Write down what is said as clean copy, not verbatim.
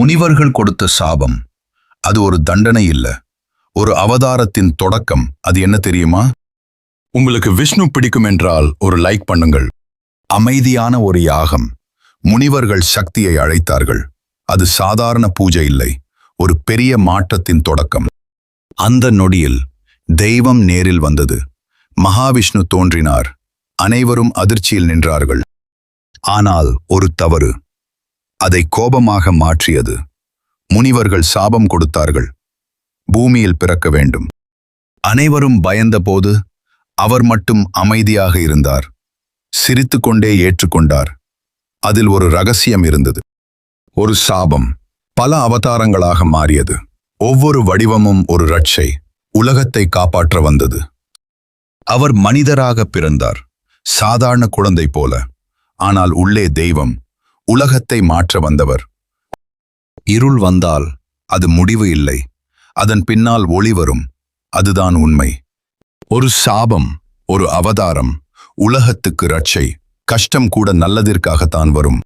முனிவர்கள் கொடுத்த சாபம் அது ஒரு தண்டனை இல்ல, ஒரு அவதாரத்தின் தொடக்கம். அது என்ன தெரியுமா? உங்களுக்கு விஷ்ணு பிடிக்கும் என்றால் ஒரு லைக் பண்ணுங்கள். அமைதியான ஒரு யாகம். முனிவர்கள் சக்தியை அழைத்தார்கள். அது சாதாரண பூஜை இல்லை, ஒரு பெரிய மாற்றத்தின் தொடக்கம். அந்த நொடியில் தெய்வம் நேரில் வந்தது. மகாவிஷ்ணு தோன்றினார். அனைவரும் அதிர்ச்சியில் நின்றார்கள். ஆனால் ஒரு தவறு அதை கோபமாக மாற்றியது. முனிவர்கள் சாபம் கொடுத்தார்கள், பூமியில் பிறக்க வேண்டும். அனைவரும் பயந்தபோது அவர் மட்டும் அமைதியாக இருந்தார். சிரித்துக்கொண்டே ஏற்றுக்கொண்டார். அதில் ஒரு ரகசியம் இருந்தது. ஒரு சாபம் பல அவதாரங்களாக மாறியது. ஒவ்வொரு வடிவமும் ஒரு ரட்சை, உலகத்தை காப்பாற்ற வந்தது. அவர் மனிதராக பிறந்தார், சாதாரண குழந்தை போல. ஆனால் உள்ளே தெய்வம், உலகத்தை மாற்ற வந்தவர். இருள் வந்தால் அது முடிவு இல்லை, அதன் பின்னால் ஒளி வரும். அதுதான் உண்மை. ஒரு சாபம், ஒரு அவதாரம், உலகத்துக்கு ரட்சை. கஷ்டம் கூட நல்லதிற்காகத்தான் வரும்.